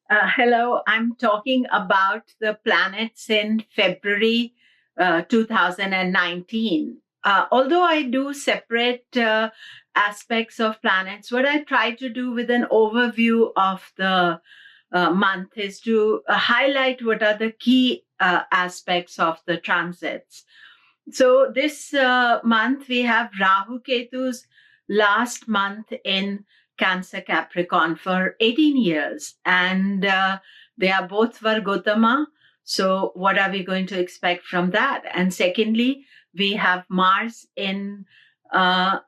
Hello, I'm talking about the planets in February 2019. Although I do separate aspects of planets, what I try to do with an overview of the month is to highlight what are the key aspects of the transits. So this month we have Rahu Ketu's last month in Cancer Capricorn for 18 years, and they are both Vargotama. So what are we going to expect from that? And secondly, we have Mars in uh,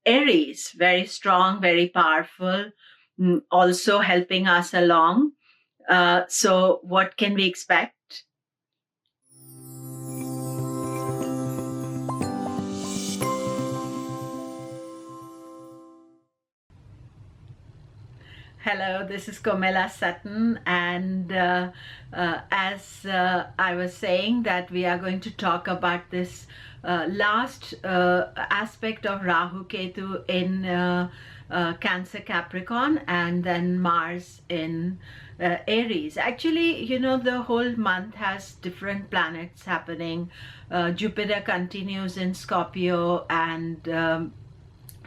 Aries, very strong, very powerful, also helping us along. So what can we expect? Hello, this is Komilla Sutton, and as I was saying, that we are going to talk about this last aspect of Rahu Ketu in Cancer Capricorn, and then Mars in Aries. Actually, the whole month has different planets happening. Jupiter continues in Scorpio, and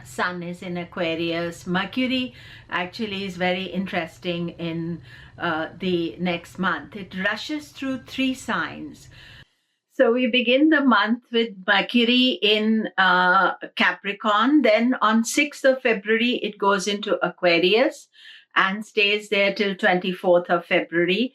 Sun is in Aquarius. Mercury actually is very interesting in the next month. It rushes through 3 signs. So we begin the month with Mercury in Capricorn. Then on 6th of February, it goes into Aquarius and stays there till 24th of February.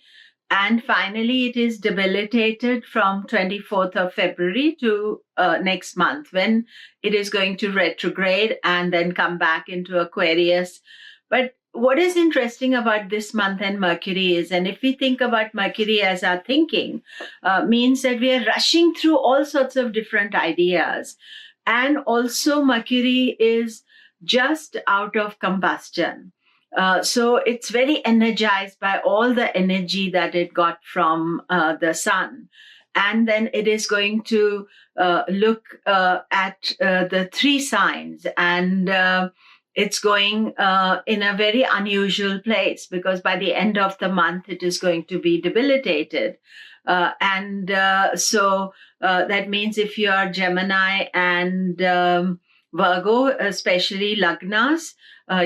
And finally, it is debilitated from 24th of February to next month, when it is going to retrograde and then come back into Aquarius. But what is interesting about this month and Mercury is, and if we think about Mercury as our thinking, means that we are rushing through all sorts of different ideas. And also, Mercury is just out of combustion. So it's very energized by all the energy that it got from the sun. And then it is going to look at the 3 signs, and it's going in a very unusual place, because by the end of the month, it is going to be debilitated. So that means if you are Gemini and Virgo, especially Lagnas,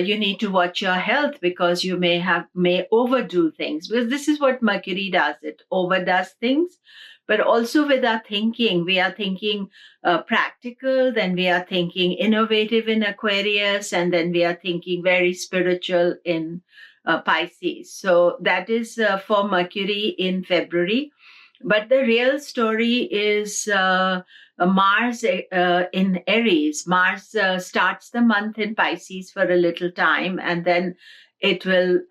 you need to watch your health, because you may overdo things, because this is what Mercury does. It overdoes things. But also with our thinking, we are thinking practical, then we are thinking innovative in Aquarius, and then we are thinking very spiritual in Pisces. So that is for Mercury in February. But the real story is Mars in Aries. Mars starts the month in Pisces for a little time, and then it will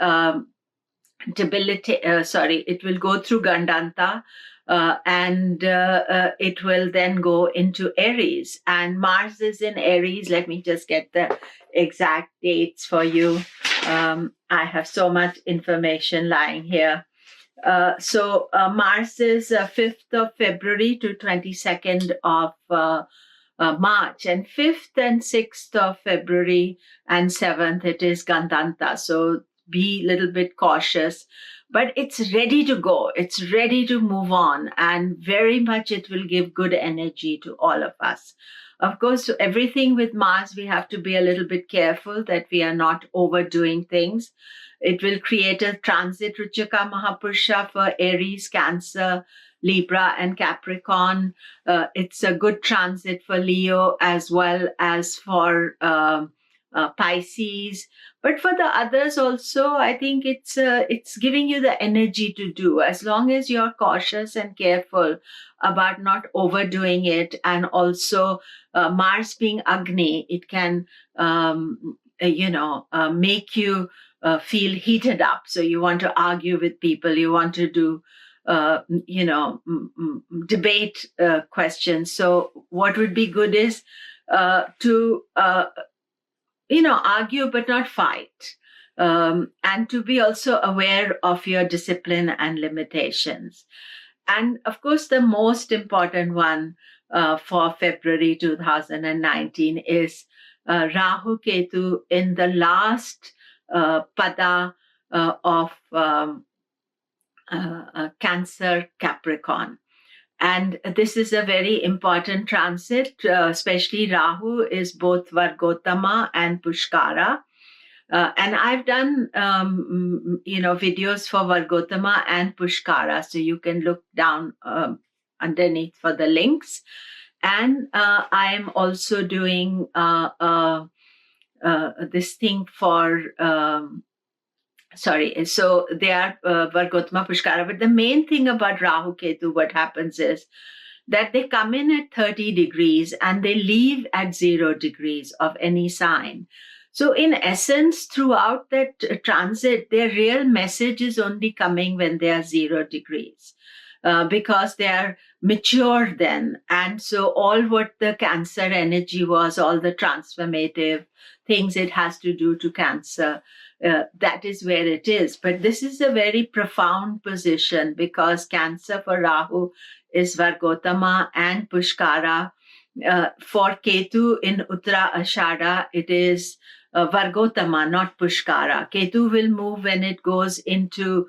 it will go through Gandanta, and it will then go into Aries. And Mars is in Aries. Let me just get the exact dates for you. I have so much information lying here. So Mars is 5th of February to 22nd of March, and 5th and 6th of February and 7th, it is Gandanta. So be a little bit cautious, but it's ready to go. It's ready to move on, and very much it will give good energy to all of us. Of course, everything with Mars, we have to be a little bit careful that we are not overdoing things. It will create a transit Ruchaka Mahapurusha for Aries, Cancer, Libra, and Capricorn. It's a good transit for Leo as well as for Pisces. But for the others also, I think it's giving you the energy to do, as long as you're cautious and careful about not overdoing it. And also, Mars being Agni, it can make you feel heated up. So you want to argue with people, you want to do debate questions. So what would be good is to argue but not fight, and to be also aware of your discipline and limitations. And of course, the most important one for February 2019 is Rahu Ketu in the last pada of Cancer Capricorn. And this is a very important transit, especially Rahu is both Vargotama and Pushkara. And I've done, videos for Vargotama and Pushkara, so you can look down underneath for the links. And I'm also doing this thing for, so they are Vargotama, Pushkara. But the main thing about Rahu Ketu, what happens is that they come in at 30 degrees and they leave at 0 degrees of any sign. So in essence, throughout that transit, their real message is only coming when they are 0 degrees. Because they are mature then. And so all what the Cancer energy was, all the transformative things it has to do to Cancer, that is where it is. But this is a very profound position because Cancer for Rahu is Vargotama and Pushkara. For Ketu in Uttara Ashada, it is Vargotama, not Pushkara. Ketu will move when it goes into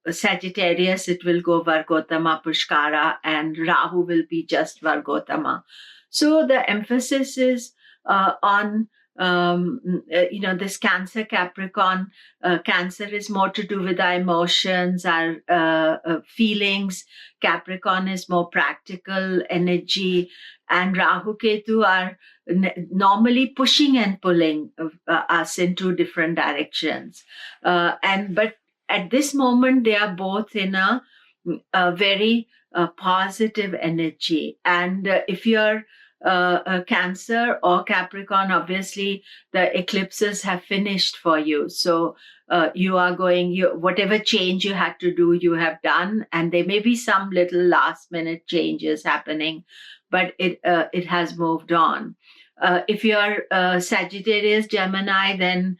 Sagittarius, it will go Vargotama, Pushkara, and Rahu will be just Vargotama. So the emphasis is on this Cancer Capricorn. Cancer is more to do with our emotions, our feelings. Capricorn is more practical energy, and Rahu Ketu are normally pushing and pulling us into different directions. But at this moment, they are both in a very positive energy. And if you're a Cancer or Capricorn, obviously the eclipses have finished for you. So you are going, whatever change you had to do, you have done. And there may be some little last minute changes happening, but it has moved on. If you're Sagittarius, Gemini, then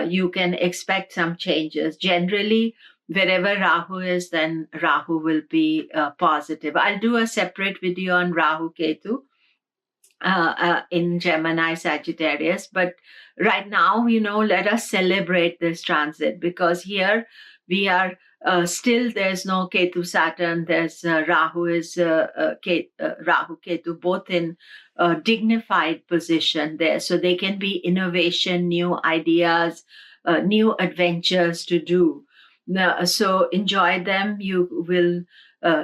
you can expect some changes. Generally, wherever Rahu is, then Rahu will be positive. I'll do a separate video on Rahu Ketu in Gemini, Sagittarius. But right now, let us celebrate this transit because here we are still, there's no Ketu Saturn. There's Rahu is Rahu Ketu, both in dignified position there. So there can be innovation, new ideas, new adventures to do. So enjoy them. You will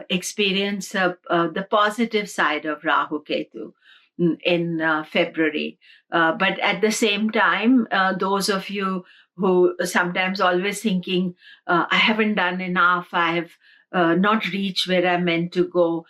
experience the positive side of Rahu Ketu in February. But at the same time, those of you who sometimes always thinking, I haven't done enough, I have not reached where I'm meant to go.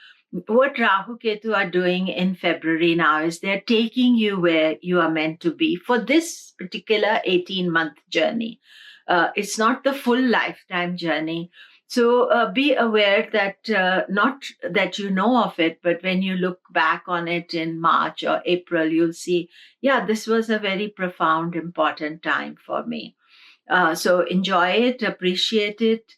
What Rahu Ketu are doing in February now is they're taking you where you are meant to be for this particular 18-month journey. It's not the full lifetime journey. So be aware that not that you know of it, but when you look back on it in March or April, you'll see, yeah, this was a very profound, important time for me. So enjoy it, appreciate it.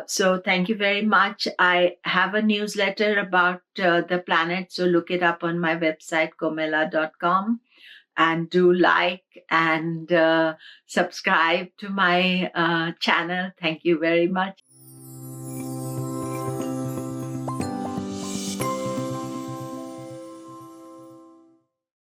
So thank you very much. I have a newsletter about the planet, so look it up on my website, komilla.com. And do like and subscribe to my channel. Thank you very much.